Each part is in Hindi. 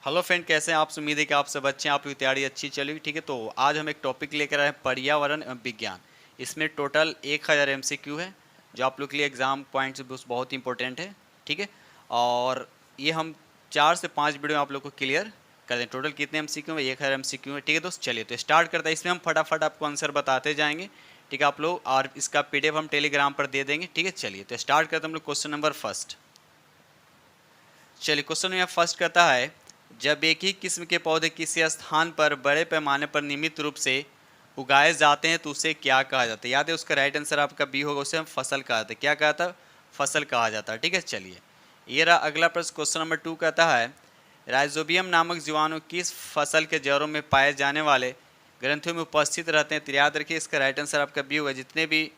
हेलो फ्रेंड, कैसे हैं आप? उम्मीद है कि आप सब अच्छे हैं, आप लोग की तैयारी अच्छी चली। ठीक है, तो आज हम एक टॉपिक लेकर आए हैं, पर्यावरण एवं विज्ञान। इसमें टोटल 1000 MCQ है, जो आप लोग के लिए एग्जाम पॉइंट्स बहुत ही इंपॉर्टेंट है। ठीक है, और ये हम 4 से 5 वीडियो आप लोग को क्लियर कर दें। टोटल कितने MCQ है? 1000 MCQ है। ठीक है दोस्त, चलिए तो स्टार्ट करते हैं। इसमें हम फटाफट आपको आंसर बताते जाएंगे। ठीक है आप लोग, और इसका PDF हम टेलीग्राम पर दे देंगे। ठीक है, चलिए तो स्टार्ट करते हैं हम लोग क्वेश्चन नंबर फर्स्ट। चलिए क्वेश्चन यहाँ फर्स्ट कहता है, जब एक ही किस्म के पौधे किसी स्थान पर बड़े पैमाने पर नियमित रूप से उगाए जाते हैं तो उसे क्या कहा जाता है? याद है, उसका राइट आंसर आपका बी होगा, उसे हम फसल कहा जाता है। क्या कहा था? फसल कहा जाता है। ठीक है, चलिए ये रहा अगला प्रश्न। क्वेश्चन नंबर 2 कहता है, राइजोबियम नामक जीवाणु किस फसल के जड़ों में पाए जाने वाले ग्रंथियों में उपस्थित रहते हैं? तो याद रखिए, इसका राइट आंसर आपका बी होगा, जितने भी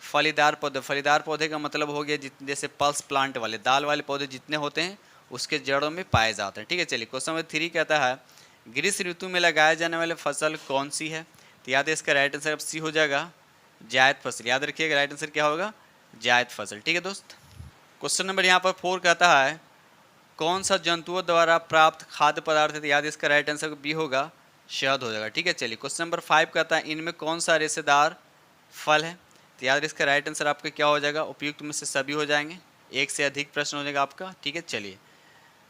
फलीदार पौधे का मतलब हो गया जितने, जैसे पल्स प्लांट वाले दाल वाले पौधे जितने होते हैं उसके जड़ों में पाए जाते हैं। ठीक है, चलिए क्वेश्चन नंबर 3 कहता है, ग्रीष्म ऋतु में लगाए जाने वाले फसल कौन सी है? तो याद है, इसका राइट आंसर अब सी हो जाएगा, जायद फसल। याद रखिएगा, राइट आंसर क्या होगा? जायद फसल। ठीक है दोस्त, क्वेश्चन नंबर यहाँ पर 4 कहता है, कौन सा जंतुओं द्वारा प्राप्त खाद्य पदार्थ है? तो याद है, इसका राइट आंसर बी होगा, शहद हो जाएगा। ठीक है, चलिए क्वेश्चन नंबर 5 कहता है, इनमें कौन सा रेशेदार फल है? तो याद इसका राइट आंसर आपका क्या हो जाएगा? उपयुक्त में से सभी हो जाएंगे, एक से अधिक प्रश्न हो जाएगा आपका। ठीक है, चलिए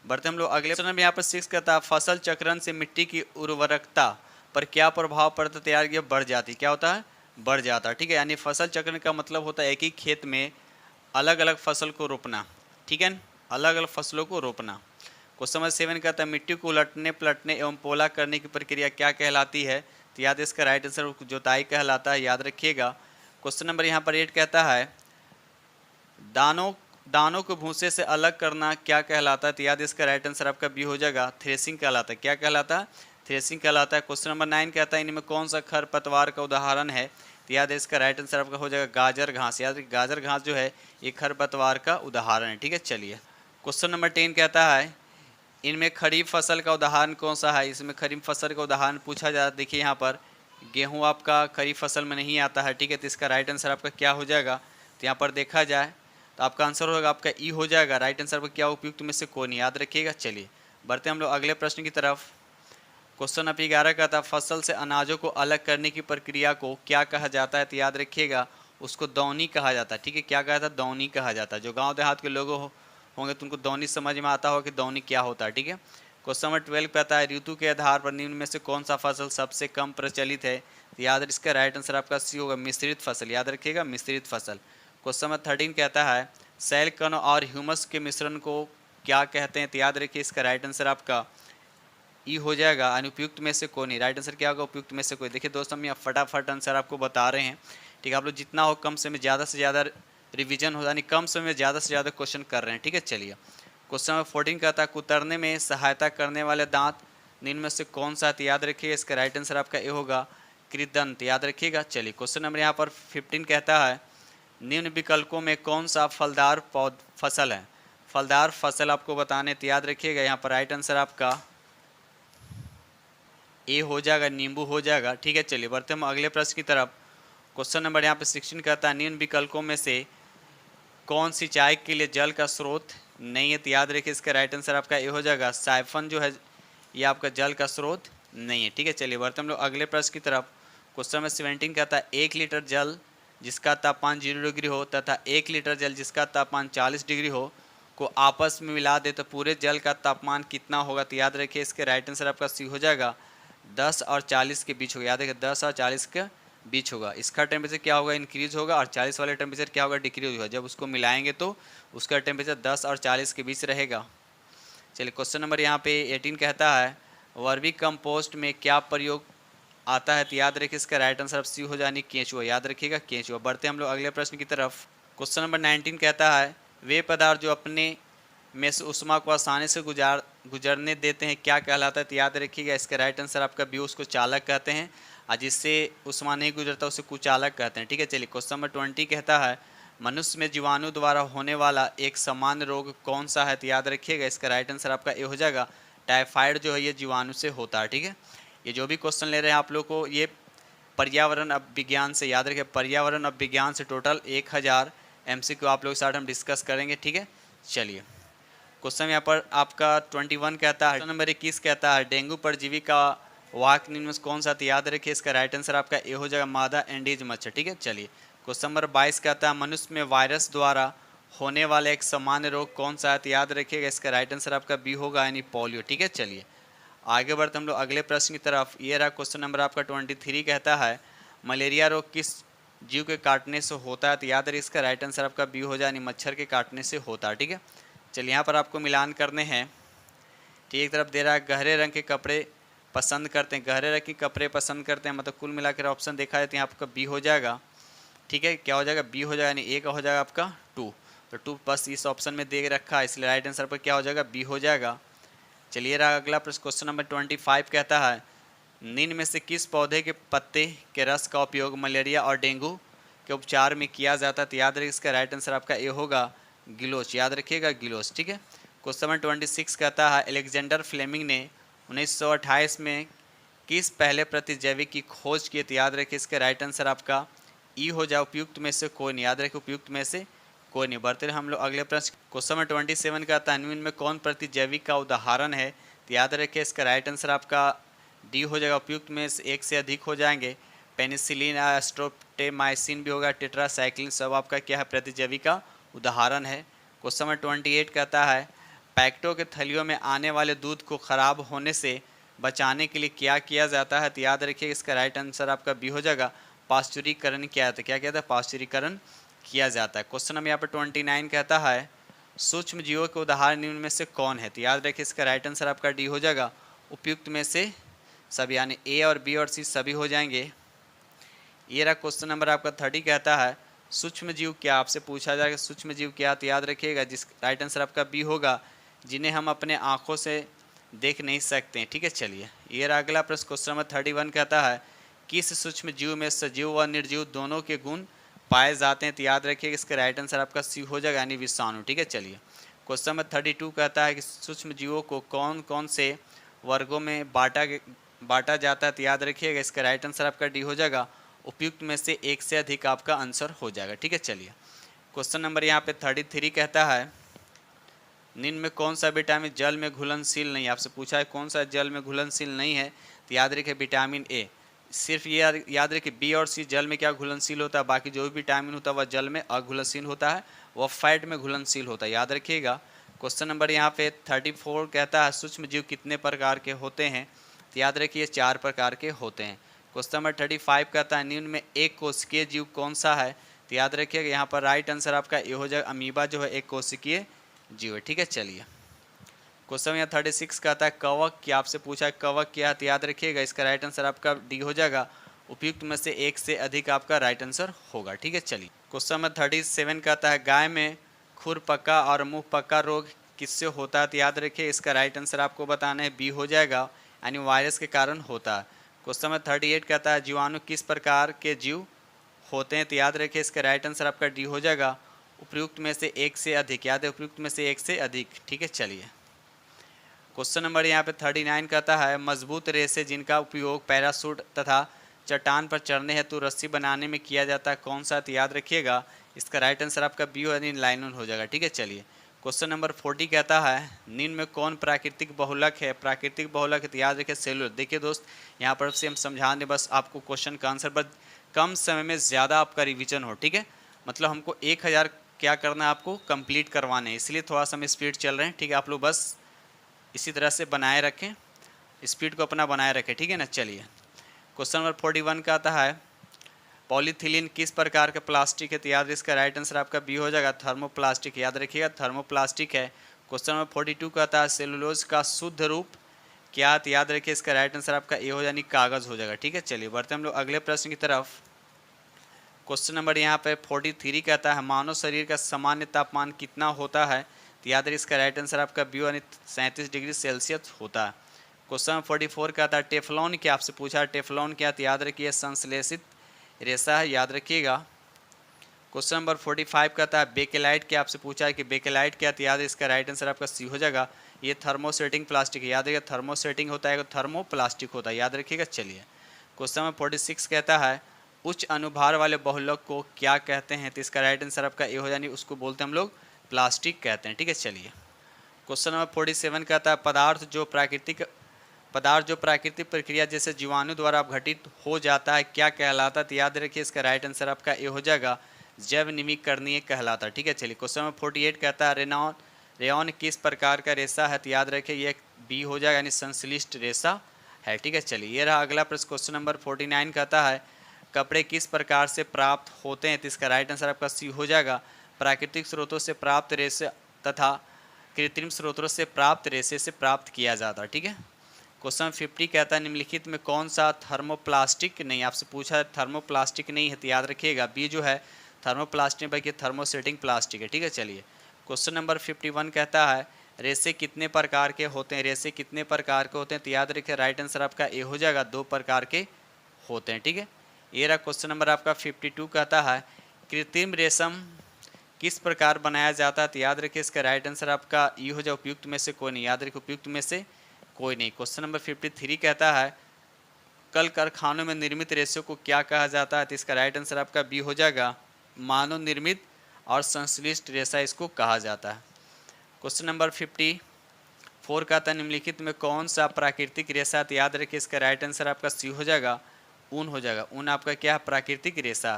बढ़ते हम लोग अगले प्रश्न में। यहाँ पर 6 कहता है, फसल चक्रण से मिट्टी की उर्वरकता पर क्या प्रभाव पड़ता है? तैयार किया बढ़ जाती। क्या होता है? बढ़ जाता है। ठीक है, यानी फसल चक्रण का मतलब होता है एक ही खेत में अलग अलग फसल को रोपना। ठीक है, अलग अलग फसलों को रोपना। क्वेश्चन नंबर 7 कहता है, मिट्टी को उलटने पलटने एवं पोला करने की प्रक्रिया क्या कहलाती है? तो याद है, इसका राइट आंसर जोताई कहलाता है, याद रखिएगा। क्वेश्चन नंबर यहाँ पर 8 कहता है, दानों को भूसे से अलग करना क्या कहलाता है? तो याद इसका राइट आंसर आपका बी हो जाएगा, थ्रेसिंग कहलाता है। क्या कहलाता है? थ्रेसिंग कहलाता है। क्वेश्चन नंबर 9 कहता है, इनमें कौन सा खरपतवार का उदाहरण है? तो याद है, इसका राइट आंसर आपका हो जाएगा गाजर घास। याद रखिए, गाजर घास जो है ये खरपतवार का उदाहरण है। ठीक है, चलिए क्वेश्चन नंबर 10 कहता है, इनमें खरीफ फसल का उदाहरण कौन सा है? इसमें खरीफ फसल का उदाहरण पूछा जाता है। देखिए यहाँ पर गेहूँ आपका खरीफ फसल में नहीं आता है। ठीक है, तो इसका राइट आंसर आपका क्या हो जाएगा? तो यहाँ पर देखा जाए तो आपका आंसर होगा आपका ई हो जाएगा। राइट आंसर पर क्या उपयुक्त में से कोई नहीं, याद रखिएगा। चलिए बढ़ते हम लोग अगले प्रश्न की तरफ। क्वेश्चन नंबर 11 का था, फसल से अनाजों को अलग करने की प्रक्रिया को क्या कहा जाता है? तो याद रखिएगा, उसको दौनी कहा जाता है। ठीक है, क्या कहा था? दौनी कहा जाता है। जो गांव देहात के लोग होंगे तो उनको दौनी समझ में आता होगा कि दौनी क्या होता है। ठीक है, क्वेश्चन नंबर 12 कहता है, ऋतु के आधार पर निम्न में से कौन सा फसल सबसे कम प्रचलित है? तो याद इसका राइट आंसर आपका सी होगा, मिश्रित फसल। याद रखिएगा, मिश्रित फसल। क्वेश्चन नंबर 13 कहता है, सैल कण और ह्यूमस के मिश्रण को क्या कहते हैं? तो याद रखिए, इसका राइट आंसर आपका ई हो जाएगा, अनुपयुक्त में से कोई नहीं। राइट आंसर क्या होगा? उपयुक्त में से कोई। देखिए दोस्तों, हम यहाँ फटाफट आंसर आपको बता रहे हैं। ठीक है, आप लोग जितना हो कम समय में ज़्यादा से ज़्यादा रिवीजन हो, यानी कम समय में ज़्यादा से ज़्यादा क्वेश्चन कर रहे हैं। ठीक है, चलिए क्वेश्चन नंबर 14 कहता है, कुतरने में सहायता करने वाले दांत निम्न में से कौन सा? तो याद रखिएगा, इसका राइट आंसर आपका ए होगा, कृदंत। याद रखिएगा। चलिए क्वेश्चन नंबर यहाँ पर 15 कहता है, निम्न विकल्पों में कौन सा फलदार फसल है? फलदार फसल आपको बताने, तो याद रखिएगा यहाँ पर राइट आंसर आपका ए हो जाएगा, नींबू हो जाएगा। ठीक है, चलिए बढ़ते हम अगले प्रश्न की तरफ। क्वेश्चन नंबर यहाँ पे 16 कहता है, निम्न विकल्पों में से कौन सिंचाई के लिए जल का स्रोत नहीं है? तो याद रखिए, इसका राइट आंसर आपका ए हो जाएगा, साइफन जो है ये आपका जल का स्रोत नहीं है। ठीक है, चलिए बढ़ते हम लोग अगले प्रश्न की तरफ। क्वेश्चन नंबर 17 कहता है, 1 लीटर जल जिसका तापमान 0 डिग्री हो तथा 1 लीटर जल जिसका तापमान 40 डिग्री हो को आपस में मिला दे तो पूरे जल का तापमान कितना होगा? तो याद रखिए, इसके राइट आंसर आपका सी हो जाएगा, 10 और 40 के बीच होगा। याद रखिए, 10 और 40 के बीच होगा। इसका टेम्परेचर क्या होगा? इंक्रीज होगा, और 40 वाले टेम्परेचर क्या होगा? डिक्रीज होगा। जब उसको मिलाएंगे तो उसका टेम्परेचर 10 और 40 के बीच रहेगा। चलिए क्वेश्चन नंबर यहाँ पे 18 कहता है, वर्मी कंपोस्ट में क्या प्रयोग आता है? तो याद रखिए, इसका राइट आंसर सी हो जानी केंचुआ। याद रखिएगा, केंचुआ। बढ़ते हम लोग अगले प्रश्न की तरफ। क्वेश्चन नंबर 19 कहता है, वे पदार्थ जो अपने में से उष्मा को आसानी से गुजरने देते हैं क्या कहलाता है? तो याद रखिएगा, इसका राइट आंसर आपका बी, उसको चालक कहते हैं, और जिससे उष्मा नहीं गुजरता उसे कुचालक कहते हैं। ठीक है, चलिए क्वेश्चन नंबर 20 कहता है, मनुष्य में जीवाणु द्वारा होने वाला एक सामान्य रोग कौन सा है? तो याद रखिएगा, इसका राइट आंसर आपका ए हो जाएगा, टाइफाइड जो है ये जीवाणु से होता है। ठीक है, ये जो भी क्वेश्चन ले रहे हैं आप लोग को, ये पर्यावरण अब विज्ञान से, याद रखिए पर्यावरण अब विज्ञान से टोटल 1000 MCQ आप लोग के साथ हम डिस्कस करेंगे। ठीक है, चलिए क्वेश्चन यहाँ पर आपका 21 कहता है, नंबर 21 कहता है डेंगू परजीवी का वाहक निम्न में से कौन सा, तो याद रखिए इसका राइट आंसर आपका ए हो जाएगा, मादा एंडीज मच्छर। ठीक है, चलिए क्वेश्चन नंबर 22 कहता है मनुष्य में वायरस द्वारा होने वाला एक सामान्य रोग कौन सा है, तो याद रखिएगा इसका राइट आंसर आपका बी होगा, यानी पोलियो। ठीक है, चलिए आगे बढ़ते हम लोग अगले प्रश्न की तरफ। ये रहा क्वेश्चन नंबर आपका 23 कहता है मलेरिया रोग किस जीव के काटने से होता है, तो याद रखिए इसका राइट आंसर आपका बी हो जाए, यानी मच्छर के काटने से होता है। ठीक है, चलिए यहाँ पर आपको मिलान करने हैं। ठीक, एक तरफ दे रहा है गहरे रंग के कपड़े पसंद करते हैं, गहरे रंग के कपड़े पसंद करते हैं, मतलब कुल मिलाकर ऑप्शन देखा जाए तो यहाँ आपका बी हो जाएगा। ठीक है, क्या हो जाएगा, बी हो जाएगा, यानी ए का हो जाएगा आपका 2, तो 2 बस इस ऑप्शन में दे रखा है, इसलिए राइट आंसर पर क्या हो जाएगा, बी हो जाएगा। चलिए रहा अगला प्रश्न, क्वेश्चन नंबर 25 कहता है निम्न में से किस पौधे के पत्ते के रस का उपयोग मलेरिया और डेंगू के उपचार में किया जाता है, तो याद रखिए इसका राइट आंसर आपका ए होगा, गिलोच। याद रखिएगा गिलोच। ठीक है, क्वेश्चन नंबर 26 कहता है अलेक्जेंडर फ्लेमिंग ने 1928 में किस पहले प्रतिजैविक की खोज की, तो याद रखिए इसका राइट आंसर आपका ई हो जाए, उपयुक्त में से कोई नहीं। याद रखिए उपयुक्त में से कोई नहीं। बढ़ते रहे हम लोग अगले प्रश्न, क्वेश्चन नंबर 27 कहता है निम्न में कौन प्रतिजैविक का उदाहरण है, तो याद रखिए इसका राइट आंसर आपका डी हो जाएगा, उपयुक्त में से एक से अधिक हो जाएंगे। पेनिसिलिन, एस्ट्रोप्टेमाइसिन भी होगा, टेट्रासाइक्लिन, सब आपका क्या है, प्रतिजैविक का उदाहरण है। क्वेश्चन नंबर 28 कहता है पैक्टो के थैलियों में आने वाले दूध को खराब होने से बचाने के लिए क्या किया जाता है, तो याद रखिए इसका राइट आंसर आपका बी हो जाएगा, पाश्चुरीकरण किया जाता है। क्या कहता है, पाश्चुरीकरण किया जाता है। क्वेश्चन नंबर यहाँ पर 29 कहता है सूक्ष्म जीवों के उदाहरण निम्न में से कौन है, तो याद रखिए इसका राइट आंसर आपका डी हो जाएगा, उपयुक्त में से सभी, यानी ए और बी और सी सभी हो जाएंगे। ये रहा क्वेश्चन नंबर आपका 30 कहता है सूक्ष्म जीव क्या, आपसे पूछा जाएगा सूक्ष्म जीव क्या, तो याद रखिएगा जिस राइट आंसर आपका बी होगा, जिन्हें हम अपने आँखों से देख नहीं सकते हैं। ठीक है, चलिए ये रहा अगला प्रश्न, क्वेश्चन नंबर 31 कहता है किस सूक्ष्म जीव में सजीव व निर्जीव दोनों के गुण पाए जाते हैं, तो याद रखिएगा इसका राइट आंसर आपका सी हो जाएगा, यानी विषाणु। ठीक है, चलिए क्वेश्चन नंबर 32 कहता है कि सूक्ष्म जीवों को कौन कौन से वर्गों में बांटा जाता है, तो याद रखिएगा इसका राइट आंसर आपका डी हो जाएगा, उपयुक्त में से एक से अधिक आपका आंसर हो जाएगा। ठीक है, चलिए क्वेश्चन नंबर यहाँ पे 33 कहता है निम्न में कौन सा विटामिन जल में घुलनशील नहीं है, आपसे पूछा है कौन सा जल में घुलनशील नहीं है, तो याद रखिए विटामिन ए। सिर्फ ये याद रखिए बी और सी जल में क्या घुलनशील होता है, बाकी जो भी विटामिन होता है वह जल में अघुलनशील होता है, वह फैट में घुलनशील होता है। याद रखिएगा। क्वेश्चन नंबर यहाँ पे 34 कहता है सूक्ष्म जीव कितने प्रकार के होते हैं, तो याद रखिए 4 प्रकार के होते हैं। क्वेश्चन नंबर 35 कहता है निम्न में एक कोशिकीय जीव कौन सा है, तो याद रखिएगा यहाँ पर राइट आंसर आपका ये हो जाएगा, अमीबा जो है एक कोशिकीय जीव है। ठीक है, चलिए क्वेश्चन यहाँ 36 कहता है कवक क्या, आपसे पूछा है कवक क्या, तो याद रखिएगा इसका राइट आंसर आपका डी हो जाएगा, उपयुक्त में से एक से अधिक आपका राइट आंसर होगा। ठीक है, चलिए क्वेश्चन नंबर 37 कहता है गाय में खुर पक्का और मुंह पक्का रोग किससे होता है, तो याद रखिए इसका राइट आंसर आपको बताना है, बी हो जाएगा, यानी वायरस के कारण होता है। क्वेश्चन नंबर 38 कहता है जीवाणु किस प्रकार के जीव होते हैं, तो याद रखिए इसका राइट आंसर आपका डी हो जाएगा, उपयुक्त में से एक से अधिक। याद है उपयुक्त में से एक से अधिक। ठीक है, चलिए क्वेश्चन नंबर यहाँ पे 39 कहता है मजबूत रेसे जिनका उपयोग पैराशूट तथा चट्टान पर चढ़ने हेतु रस्सी बनाने में किया जाता है कौन सा, तो याद रखिएगा इसका राइट आंसर आपका बी यानी लाइनोन हो जाएगा। ठीक है, चलिए क्वेश्चन नंबर 40 कहता है निम्न में कौन प्राकृतिक बहुलक है, प्राकृतिक बहुलक है, तो याद रखिए सेलुलर। देखिए दोस्त यहाँ पर से हम समझा दें बस आपको क्वेश्चन का आंसर, बस कम समय में ज़्यादा आपका रिविजन हो। ठीक है, मतलब हमको 1000 क्या करना है आपको कंप्लीट करवाने हैं, इसलिए थोड़ा सा हम स्पीड चल रहे हैं। ठीक है, आप लोग बस इसी तरह से बनाए रखें, स्पीड को अपना बनाए रखें। ठीक है ना, चलिए क्वेश्चन नंबर 41 का आता है पॉलीथिलीन किस प्रकार का प्लास्टिक है, तो याद इसका राइट आंसर आपका बी हो जाएगा, थर्मोप्लास्टिक। याद रखिएगा थर्मोप्लास्टिक है। क्वेश्चन नंबर 42 का आता है सेलुलोज का शुद्ध रूप क्या, तो याद रखिए इसका राइट आंसर आपका ए हो यानी कागज़ हो जाएगा। ठीक है, चलिए बढ़ते हम लोग अगले प्रश्न की तरफ। क्वेश्चन नंबर यहाँ पे 43 कहता है मानव शरीर का सामान्य तापमान कितना होता है, तो याद रखिए इसका राइट आंसर आपका बी यानी 37 डिग्री सेल्सियस होता है। क्वेश्चन नंबर 44 कहता है टेफ्लॉन क्या, आपसे पूछा है टेफ्लॉन क्या, तो याद रखिए संश्लेषित रेशा है। याद रखिएगा। क्वेश्चन नंबर 45 कहता है बेकेलाइट क्या, आपसे पूछा है कि बेकेलाइट क्या, तो याद इसका राइट आंसर आपका सी हो जाएगा, ये थर्मोसेटिंग प्लास्टिक है। याद रखिएगा थर्मोसेटिंग होता है, थर्मोप्लास्टिक होता है। याद रखिएगा। चलिए क्वेश्चन नंबर 46 कहता है उच्च अनुभार वाले बहुलक को क्या कहते हैं, तो इसका राइट आंसर आपका ए हो यानी उसको बोलते हैं हम लोग प्लास्टिक कहते हैं। ठीक है, चलिए क्वेश्चन नंबर 47 कहता है पदार्थ जो प्राकृतिक प्रक्रिया जैसे जीवाणु द्वारा अपघटित हो जाता है क्या कहलाता है? तो याद रखिए इसका राइट आंसर आपका ए हो जाएगा, जैव निमीकरणीय कहलाता है। ठीक है, चलिए क्वेश्चन नंबर 48 कहता है रेयॉन किस प्रकार का रेशा है? तो याद रखिए ये बी हो जाएगा, यानी संश्लिष्ट रेशा है। ठीक है, चलिए ये रहा अगला प्रश्न। क्वेश्चन नंबर 49 कहता है कपड़े किस प्रकार से प्राप्त होते हैं? तो इसका राइट आंसर आपका सी हो जाएगा, प्राकृतिक स्रोतों से प्राप्त रेशे तथा कृत्रिम स्रोतों से प्राप्त रेशे से प्राप्त किया जाता है। ठीक है, क्वेश्चन 50 कहता है निम्नलिखित में कौन सा थर्मोप्लास्टिक नहीं, आपसे पूछा है थर्मोप्लास्टिक नहीं है तो याद रखिएगा बी जो है थर्मोप्लास्टिक बल्कि थर्मोसेटिंग प्लास्टिक है। ठीक है, चलिए क्वेश्चन नंबर 51 कहता है रेशे कितने प्रकार के होते हैं? रेशे कितने प्रकार के होते हैं? तो याद रखिए राइट आंसर आपका ए हो जाएगा, 2 प्रकार के होते हैं। ठीक है, ये रहा क्वेश्चन नंबर आपका 52 कहता है कृत्रिम रेशम किस प्रकार बनाया जाता है? तो याद रखिए इसका राइट आंसर आपका ई हो जाए, उपयुक्त में से कोई नहीं। याद रखिए उपयुक्त में से कोई नहीं। क्वेश्चन नंबर 53 कहता है कल कारखानों में निर्मित रेशों को क्या कहा जाता है? तो इसका राइट आंसर आपका बी हो जाएगा, मानव निर्मित और संश्लिष्ट रेशा इसको कहा जाता है। क्वेश्चन नंबर 54 कहता है निम्नलिखित में कौन सा प्राकृतिक रेशा? तो याद रखिए इसका राइट आंसर आपका सी हो जाएगा, ऊन हो जाएगा। ऊन आपका क्या है? प्राकृतिक रेशा।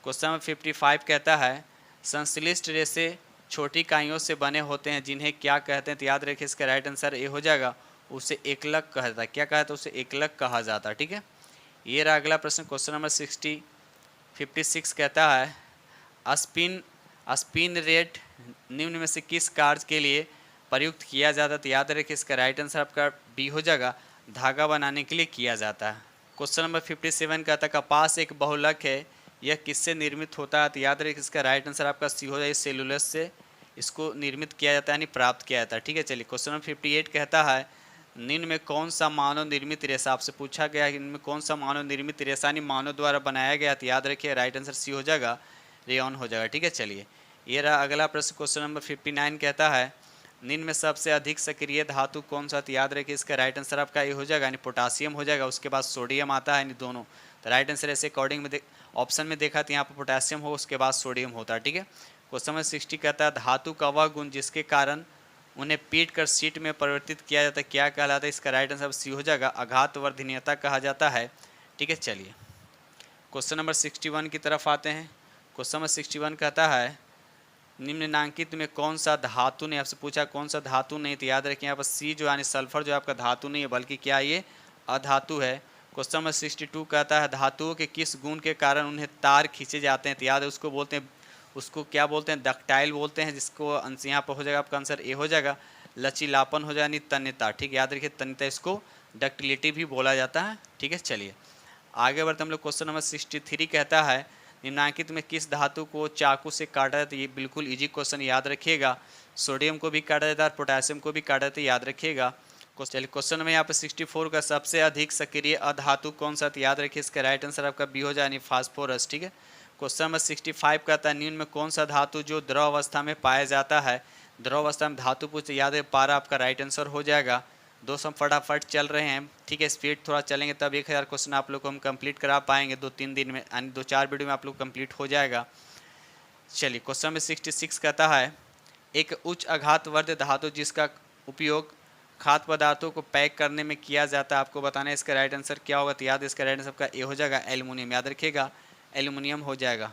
क्वेश्चन नंबर 55 कहता है संश्लिष्ट रेशे छोटी इकाइयों से बने होते हैं जिन्हें क्या कहते हैं? तो याद रखिए इसका राइट आंसर ए हो जाएगा, उसे एकलक कहा जाता है। क्या कहा था? उसे एकलक कहा जाता है। ठीक है, ये रहा अगला प्रश्न। क्वेश्चन नंबर 56 कहता है स्पिन रेट निम्न में से किस कार्य के लिए प्रयुक्त किया जाता है? तो याद रखिए इसका राइट आंसर आपका बी हो जाएगा, धागा बनाने के लिए किया जाता है। क्वेश्चन नंबर 57 कहता है कपास एक बहुलक है, यह किससे निर्मित होता है? तो याद रखिए इसका राइट आंसर आपका सी हो जाए, सेलुलोज से इसको निर्मित किया जाता है, यानी प्राप्त किया जाता है। ठीक है, चलिए क्वेश्चन नंबर 58 कहता है निम्न में कौन सा मानव निर्मित रेशा, आपसे पूछा गया है इनमें कौन सा मानव निर्मित रेशा यानी मानव द्वारा बनाया गया? तो याद रखिए राइट आंसर सी हो जाएगा, रेयॉन हो जाएगा। ठीक है, चलिए ये रहा अगला प्रश्न। क्वेश्चन नंबर 59 कहता है निम्न में सबसे अधिक सक्रिय धातु कौन सा? तो याद रखिए इसका राइट आंसर आपका ये हो जाएगा, यानी पोटासियम हो जाएगा। उसके बाद सोडियम आता है, यानी दोनों। तो राइट आंसर ऐसे अकॉर्डिंग में ऑप्शन में देखा तो यहाँ पर पोटासियम हो, उसके बाद सोडियम होता है। ठीक है, क्वेश्चन नंबर 60 कहता है धातु का वह गुण जिसके कारण उन्हें पीट कर शीट में परिवर्तित किया जाता है क्या कहलाता है? इसका राइट आंसर सी हो जाएगा, आघातवर्धनीयता कहा जाता है। ठीक है, चलिए क्वेश्चन नंबर 61 की तरफ आते हैं। क्वेश्चन नंबर 61 कहता है निम्नलिखित में कौन सा धातु नहीं, आपसे पूछा कौन सा धातु नहीं, तो याद रखिए यहाँ पर सी जो यानी सल्फर जो आपका धातु नहीं है बल्कि क्या ये अधातु है। क्वेश्चन नंबर 62 कहता है धातुओं के किस गुण के कारण उन्हें तार खींचे जाते हैं? तो याद है उसको बोलते हैं, उसको क्या बोलते हैं? डक्टाइल बोलते हैं, जिसको यहाँ पर हो जाएगा आपका आंसर ए हो जाएगा, लचीलापन हो जाएगा यानी तन्यता। ठीक है, याद रखिए तन्यता इसको डक्टिलिटी भी बोला जाता है। ठीक है, चलिए आगे बढ़ते हम लोग। क्वेश्चन नंबर 63 कहता है निम्नलिखित में किस धातु को चाकू से काटा जाता है? ये बिल्कुल इजी क्वेश्चन, याद रखिएगा। सोडियम को भी काटा जाता है और पोटेशियम को भी काटा जाता है, याद रखिएगा। चलिए क्वेश्चन में यहाँ पे 64 का सबसे अधिक सक्रिय अधातु कौन सा? तो याद रखिए इसका राइट आंसर आपका बी हो जाए, यानी फास्फोरस। ठीक है, क्वेश्चन नंबर 65 कहता है निम्न में कौन सा धातु जो द्रव अवस्था में पाया जाता है? द्रव अवस्था में धातु पूछे, याद है पारा आपका राइट आंसर हो जाएगा। दोस्तों फटाफट चल रहे हैं, ठीक है, स्पीड थोड़ा चलेंगे तब 1000 क्वेश्चन आप लोग को हम कंप्लीट करा पाएंगे 2-3 दिन में, यानी 2-4 वीडियो में आप लोग कंप्लीट हो जाएगा। चलिए क्वेश्चन में 66 कहता है एक उच्च आघातवर्ध धातु जिसका उपयोग खाद्य पदार्थों को पैक करने में किया जाता है, आपको बताना है इसका राइट आंसर क्या होगा? तो याद इसका राइट आंसर का ए हो जाएगा, एल्युमिनियम। याद रखिएगा एल्युमिनियम हो जाएगा।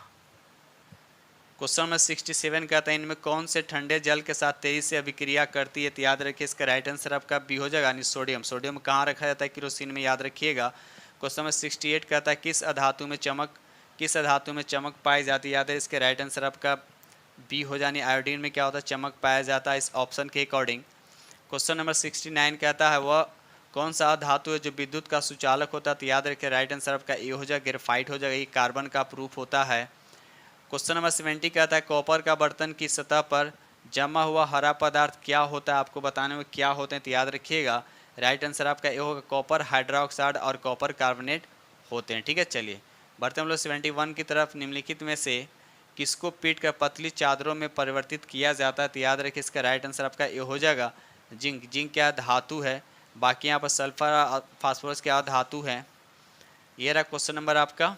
क्वेश्चन नंबर 67 कहता है इनमें कौन से ठंडे जल के साथ तेजी से अभिक्रिया करती है? तो याद रखिए इसका राइट आंसर आपका बी हो जाएगा, यानी सोडियम। सोडियम कहाँ रखा जाता है? केरोसिन में, याद रखिएगा। क्वेश्चन नंबर 68 कहता है किस अधातु में चमक पाई जाती है? याद है इसके राइट आंसर आपका बी हो जाए, आयोडीन में क्या होता है? चमक पाया जाता है, इस ऑप्शन के अकॉर्डिंग। क्वेश्चन नंबर 69 कहता है वह कौन सा अधातु है जो विद्युत का सुचालक होता है? तो याद रखिए राइट आंसर आपका ए हो जाएगा, ग्रेफाइट हो जाएगा, ये कार्बन का प्रूफ होता है। क्वेश्चन नंबर 70 कहता है कॉपर का बर्तन की सतह पर जमा हुआ हरा पदार्थ क्या होता है? आपको बताने में क्या होते हैं? तो याद रखिएगा राइट आंसर आपका ए होगा, कॉपर हाइड्रोक्साइड और कॉपर कार्बोनेट होते हैं। ठीक है, चलिए बढ़ते हम लोग 71 की तरफ। निम्नलिखित में से किसको पीट कर पतली चादरों में परिवर्तित किया जाता है? तो याद रखिए इसका राइट आंसर आपका ए हो जाएगा, जिंक। जिंक क्या धातु है, बाकी यहाँ पर सल्फर फास्फोरस क्या धातु है। ये रहा क्वेश्चन नंबर आपका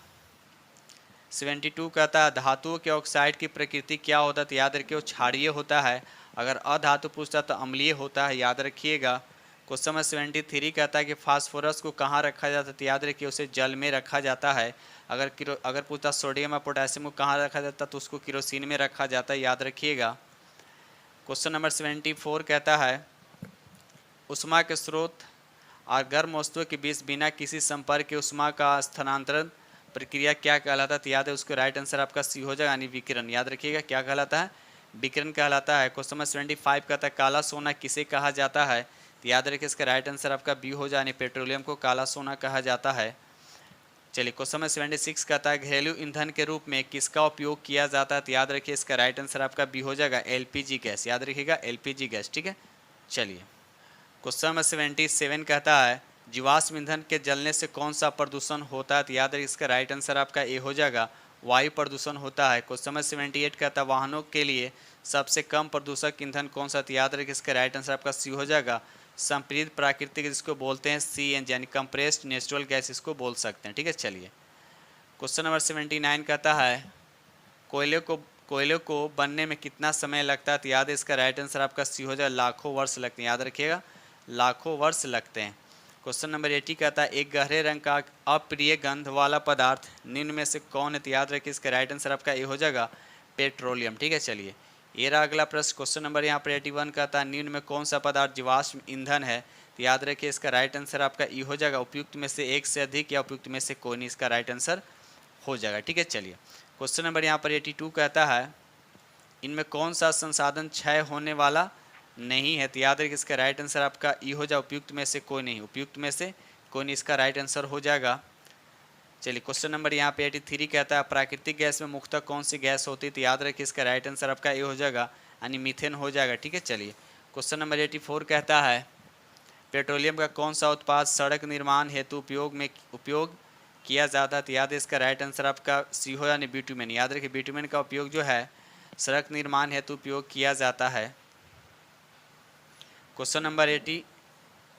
72 कहता है धातुओं के ऑक्साइड की प्रकृति क्या होता है? तो याद रखिए वो क्षारीय होता है अगर अधातु पूछता तो अम्लीय होता है, याद रखिएगा। क्वेश्चन नंबर 73 कहता है कि फास्फोरस को कहाँ रखा जाता है, तो याद रखिए उसे जल में रखा जाता है। अगर पूछता सोडियम या पोटेशियम को कहाँ रखा जाता है, तो उसको केरोसिन में रखा जाता है, याद रखिएगा। क्वेश्चन नंबर 74 कहता है उष्मा के स्रोत और गर्म वस्तुओं के बीच बिना किसी संपर्क के उष्मा का स्थानांतरण प्रक्रिया क्या कहलाता है, तो याद है उसको राइट आंसर आपका सी हो जाएगा, यानी विकिरण। याद रखिएगा क्या कहलाता है, विकिरण कहलाता है। क्वेश्चन नंबर 75 कहता है काला सोना किसे कहा जाता है, तो याद रखिए इसका राइट आंसर आपका बी हो जाए, यानी पेट्रोलियम को काला सोना कहा जाता है। चलिए क्वेश्चन नंबर 76 कहता है घरेलू ईंधन के रूप में किसका उपयोग किया जाता है, तो याद रखिए इसका राइट आंसर आपका बी हो जाएगा, एलपीजी गैस। याद रखिएगा एलपीजी गैस, ठीक है। चलिए क्वेश्चन नंबर 77 कहता है जीवाश्म ईंधन के जलने से कौन सा प्रदूषण होता है, तो याद रखिए इसका राइट आंसर आपका ए हो जाएगा, वायु प्रदूषण होता है। क्वेश्चन नंबर 78 कहता है वाहनों के लिए सबसे कम प्रदूषक ईंधन कौन सा, तो याद रखिए इसका राइट आंसर आपका सी हो जाएगा, संपीड़ित प्राकृतिक, जिसको बोलते हैं सीएनजी यानी कंप्रेस्ड नेचुरल गैस इसको बोल सकते हैं, ठीक है। चलिए क्वेश्चन नंबर 79 कहता है कोयले को बनने में कितना समय लगता है, तो याद है इसका राइट आंसर आपका सी हो जाएगा, लाखों वर्ष लगते हैं। याद रखिएगा लाखों वर्ष लगते हैं। क्वेश्चन नंबर 80 कहता है एक गहरे रंग का अप्रिय गंध वाला पदार्थ निम्न में से कौन है, तो याद रखिए इसका राइट आंसर आपका ए हो जाएगा, पेट्रोलियम, ठीक है। चलिए ये रहा अगला प्रश्न। क्वेश्चन नंबर यहाँ पर 81 कहता है निम्न में कौन सा पदार्थ जीवाश्म ईंधन है, तो याद रखिए इसका राइट आंसर आपका ई हो जाएगा, उपयुक्त में से एक से अधिक या उपयुक्त में से कोई नहीं, इसका राइट आंसर हो जाएगा, ठीक है। चलिए क्वेश्चन नंबर यहाँ पर 82 कहता है इनमें कौन सा संसाधन क्षय होने वाला नहीं है, तो याद रखिए इसका राइट आंसर आपका ई हो जाए, उपयुक्त में से कोई नहीं, उपयुक्त में से कोई नहीं, इसका राइट आंसर हो जाएगा। चलिए क्वेश्चन नंबर यहाँ पे 83 कहता है प्राकृतिक गैस में मुख्यतः कौन सी गैस होती है, तो याद रखिए इसका राइट आंसर आपका ए हो जाएगा, यानी मीथेन हो जाएगा, ठीक है। चलिए क्वेश्चन नंबर 84 कहता है पेट्रोलियम का कौन सा उत्पाद सड़क निर्माण हेतु उपयोग किया जाता है, तो याद है इसका राइट आंसर आपका सी हो, यानी बिटुमेन। याद रखिए बिटुमेन का उपयोग जो है सड़क निर्माण हेतु उपयोग किया जाता है। क्वेश्चन नंबर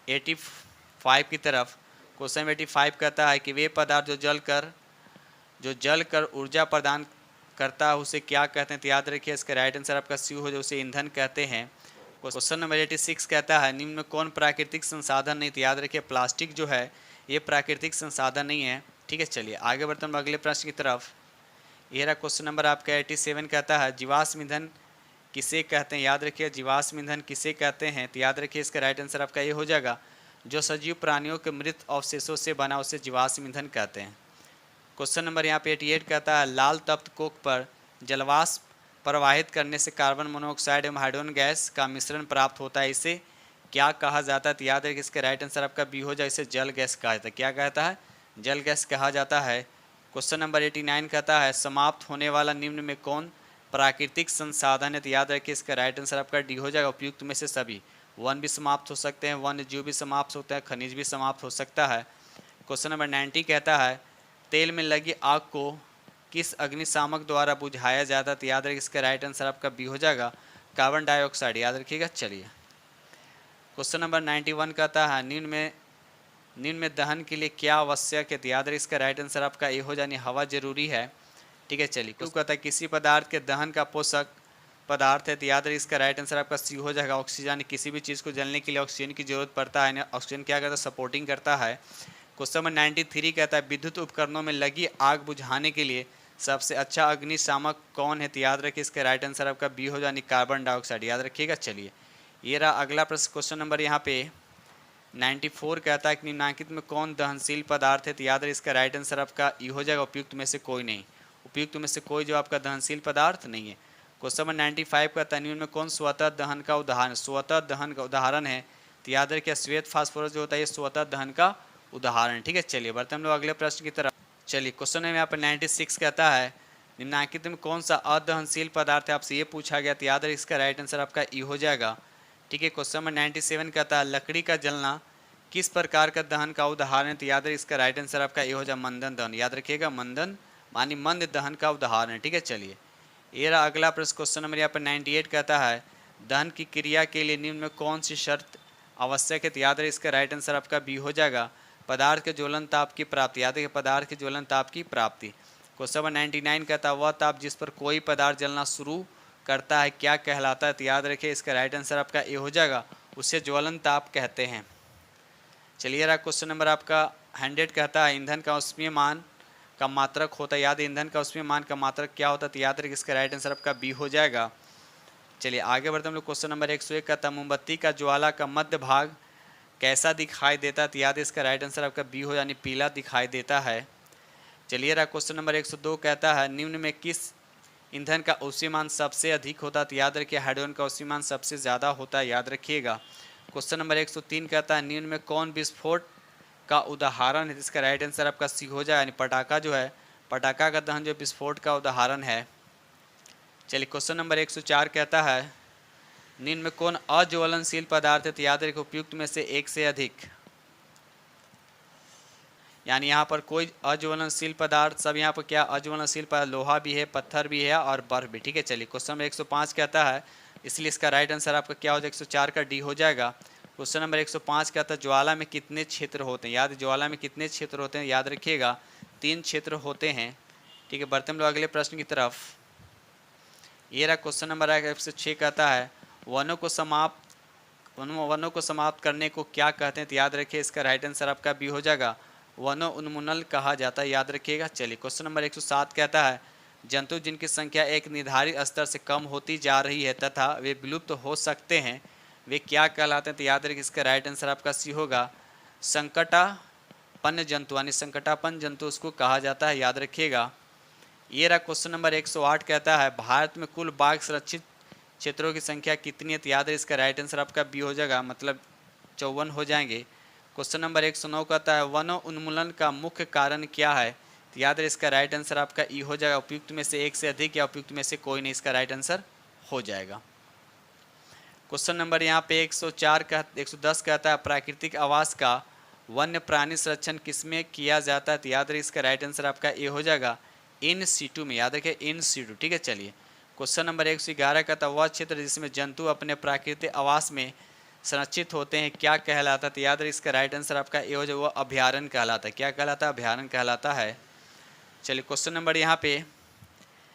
85 की तरफ क्वेश्चन 85 कहता है कि वे पदार्थ जो जल कर ऊर्जा प्रदान करता है उसे क्या कहते हैं, तो याद रखिए इसका राइट आंसर आपका सी हो जाए, उसे ईंधन कहते हैं। क्वेश्चन नंबर 86 कहता है निम्न में कौन प्राकृतिक संसाधन नहीं, तो याद रखिए प्लास्टिक जो है ये प्राकृतिक संसाधन नहीं है, ठीक है। चलिए आगे बढ़ते हैं अगले प्रश्न की तरफ। यह रहा क्वेश्चन नंबर आपका 87 कहता है जीवाश्म ईंधन किसे कहते हैं, याद रखिए जीवाश्म ईंधन किसे कहते हैं, तो याद रखिए इसका राइट आंसर आपका ये हो जाएगा जो सजीव प्राणियों के मृत अवशेषों से बना उसे जीवाश्म ईंधन कहते हैं। क्वेश्चन नंबर यहाँ पे 88 कहता है लाल तप्त कोक पर जलवाष्प प्रवाहित करने से कार्बन मोनोऑक्साइड एवं हाइड्रोजन गैस का मिश्रण प्राप्त होता है, इसे क्या कहा जाता है, तो याद रखिए इसका राइट आंसर आपका बी हो जाए, इसे जल गैस कहा जाता है। क्या कहता है, जल गैस कहा जाता है। क्वेश्चन नंबर 89 कहता है समाप्त होने वाला निम्न में कौन प्राकृतिक संसाधन है, तो याद रखिए इसका राइट आंसर आपका डी हो जाएगा, उपयुक्त में से सभी। वन भी समाप्त हो सकते हैं, वन्य जीव भी समाप्त होते हैं, खनिज भी समाप्त हो सकता है। क्वेश्चन नंबर 90 कहता है तेल में लगी आग को किस अग्निशामक द्वारा बुझाया जाता है, तो याद रखिए इसका राइट आंसर आपका बी हो जाएगा, कार्बन डाइऑक्साइड। याद रखिएगा। चलिए क्वेश्चन नंबर 91 कहता है निम्न में दहन के लिए क्या आवश्यक है, तो याद रखिए इसका राइट आंसर आपका ए हो जाए, हवा जरूरी है, ठीक है। चलिए क्यों कहता है किसी पदार्थ के दहन का पोषक पदार्थ है, तो याद रखिए इसका राइट आंसर आपका सी हो जाएगा, ऑक्सीजन। किसी भी चीज़ को जलने के लिए ऑक्सीजन की जरूरत पड़ता है, ऑक्सीजन क्या करता है, सपोर्टिंग करता है। क्वेश्चन नंबर 93 कहता है विद्युत उपकरणों में लगी आग बुझाने के लिए सबसे अच्छा अग्निशामक कौन है, तो याद रखिए इसका राइट आंसर आपका बी हो जाए, कार्बन डाइऑक्साइड। याद रखिएगा। चलिए ये रहा अगला प्रश्न। क्वेश्चन नंबर यहाँ पे 94 कहता है कि निम्नलिखित में कौन दहनशील पदार्थ है, तो याद रखिए इसका राइट आंसर आपका ई हो जाएगा, उपयुक्त में से कोई नहीं, उपयुक्त में से कोई जो आपका दहनशील पदार्थ नहीं है। क्वेश्चन नंबर 95 का निम्न में कौन स्वतः दहन का उदाहरण है, तो याद रखिए श्वेत फास्फोरस जो होता है ये स्वतः दहन का उदाहरण, ठीक है। चलिए बढ़ते हम लोग अगले प्रश्न की तरफ। चलिए क्वेश्चन में यहाँ पर 96 कहता है निम्नलिखित में कौन सा अदहनशील पदार्थ है, आपसे ये पूछा गया, तो याद रखिए इसका राइट आंसर आपका ई हो जाएगा, ठीक है। क्वेश्चन नंबर 97 कहता है लकड़ी का जलना किस प्रकार का दहन का उदाहरण है, तो याद रखिए इसका राइट आंसर आपका ये हो जाए मंदन दहन। याद रखिएगा मंदन मानी मंद दहन का उदाहरण है, ठीक है। चलिए ये रहा अगला प्रश्न। क्वेश्चन नंबर यहाँ पर 98 कहता है दहन की क्रिया के लिए निम्न में कौन सी शर्त आवश्यक है, तो याद रखिए इसका राइट आंसर आपका बी हो जाएगा पदार्थ के ज्वलन ताप की प्राप्ति। याद रखिए पदार्थ के ज्वलन ताप की प्राप्ति। क्वेश्चन नंबर 99 कहता है वह ताप जिस पर कोई पदार्थ जलना शुरू करता है क्या कहलाता है? तो याद रखिए इसका राइट आंसर आपका ए हो जाएगा, उसे ज्वलन ताप कहते हैं। चलिए रहा क्वेश्चन नंबर आपका 100 कहता है ईंधन का औष्णीय मान का मात्रक होता है। याद ईंधन का औष्णीय मान का मात्रक क्या होता है? तो याद रखिए इसका राइट आंसर आपका बी हो जाएगा। चलिए आगे बढ़ते हम लोग। क्वेश्चन नंबर 101 कहता है मोमबत्ती का ज्वाला का मध्य भाग कैसा दिखाई देता है? तो याद है इसका राइट आंसर आपका बी हो, यानी पीला दिखाई देता है। चलिए रहा क्वेश्चन नंबर 102 कहता है निम्न में किस ईंधन का औष्णीय मान सबसे अधिक होता है? तो याद रखिए हाइड्रोजन का औष्णीय मान सबसे ज़्यादा होता है, याद रखिएगा। क्वेश्चन नंबर 103 कहता है निम्न में कौन विस्फोट का उदाहरण है? इसका राइट आंसर आपका सी हो जाए, यानी पटाखा जो है, पटाखा का दहन जो विस्फोट का उदाहरण है। चलिए क्वेश्चन नंबर 104 कहता है निम्न में कौन अज्वलनशील पदार्थ है? तो याद रखिए उपयुक्त में से एक से अधिक, यानी यहाँ पर कोई अज्वलनशील पदार्थ, सब यहाँ पर क्या अज्वलनशील पदार्थ, लोहा भी है, पत्थर भी है और बर्फ भी, ठीक है। चलिए क्वेश्चन नंबर 105 कहता है, इसलिए इसका राइट आंसर आपका क्या हो जाएगा? 104 का डी हो जाएगा। क्वेश्चन नंबर 105 कहता है ज्वाला में कितने क्षेत्र होते हैं? याद ज्वाला में कितने क्षेत्र होते हैं? याद रखिएगा 3 क्षेत्र होते हैं, ठीक है। बढ़ते हम लोग अगले प्रश्न की तरफ। ये रहा क्वेश्चन नंबर 106 कहता है वनों को समाप्त करने को क्या कहते हैं? तो याद रखिए इसका राइट आंसर आपका बी हो जाएगा, वनो उन्मूलन कहा जाता है, याद रखिएगा। चलिए क्वेश्चन नंबर 107 कहता है जंतु जिनकी संख्या एक निर्धारित स्तर से कम होती जा रही है तथा वे विलुप्त हो सकते हैं, वे क्या कहलाते हैं? तो याद रखिए इसका राइट आंसर आपका सी होगा, संकटापन्न जंतु, यानी संकटापन्न जंतु उसको कहा जाता है, याद रखिएगा। ये रहा क्वेश्चन नंबर 108 कहता है भारत में कुल बाघ संरक्षित क्षेत्रों की संख्या कितनी है? तो याद है इसका राइट आंसर आपका बी हो जाएगा, मतलब 54 हो जाएंगे। क्वेश्चन नंबर 109 कहता है वनों उन्मूलन का मुख्य कारण क्या है? तो याद है इसका राइट आंसर आपका ई हो जाएगा, उपयुक्त में से एक से अधिक या उपयुक्त में से कोई नहीं, इसका राइट आंसर हो जाएगा। क्वेश्चन नंबर यहाँ पे 110 कहता है प्राकृतिक आवास का वन्य प्राणी संरक्षण किसमें किया जाता है? तो याद रखिए इसका राइट आंसर आपका ए हो जाएगा, इन सीटू में, याद रखिए इन सीटू, ठीक है। चलिए क्वेश्चन नंबर 111 कहता है वह क्षेत्र जिसमें जंतु अपने प्राकृतिक आवास में संरक्षित होते हैं क्या कहलाता है? तो याद रखिए इसका राइट आंसर आपका ए हो जाए, वो अभयारण्य कहलाता है। क्या कहलाता है? अभयारण्य कहलाता है। चलिए क्वेश्चन नंबर यहाँ पे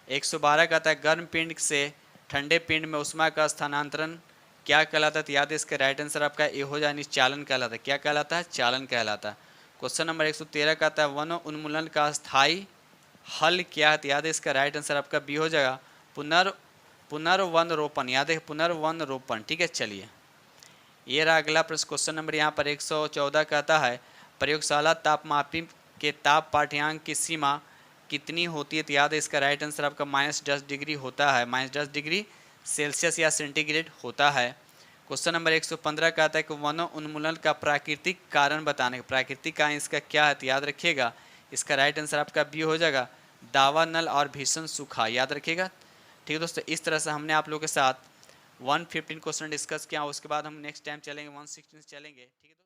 112 कहता है गर्म पिंड से ठंडे पिंड में ऊष्मा का स्थानांतरण क्या कहलाता है? तो याद है इसका राइट आंसर आपका ए हो जाए, चालन कहलाता है। क्या कहलाता है? चालन कहलाता है। क्वेश्चन नंबर 113 कहता है वनों उन्मूलन का स्थायी हल क्या है? तो याद है इसका राइट आंसर आपका बी हो जाएगा, पुनर्वन रोपण, याद है पुनर्वन रोपण, ठीक है। चलिए ये रहा अगला प्रश्न। क्वेश्चन नंबर यहाँ पर 114 कहता है प्रयोगशाला तापमापी के ताप पाठ्यांक की सीमा कितनी होती है? तो याद है इसका राइट आंसर आपका -10 डिग्री होता है, -10 डिग्री सेल्सियस या सेंटीग्रेड होता है। क्वेश्चन नंबर 115 कहता है कि वनों उन्मूलन का प्राकृतिक कारण बताने का, प्राकृतिक कारण इसका क्या है? तो याद रखिएगा इसका राइट आंसर आपका बी हो जाएगा, दावानल और भीषण सूखा, याद रखिएगा। ठीक है दोस्तों, इस तरह से हमने आप लोगों के साथ 115 क्वेश्चन डिस्कस किया, उसके बाद हम नेक्स्ट टाइम चलेंगे 116 चलेंगे, ठीक है।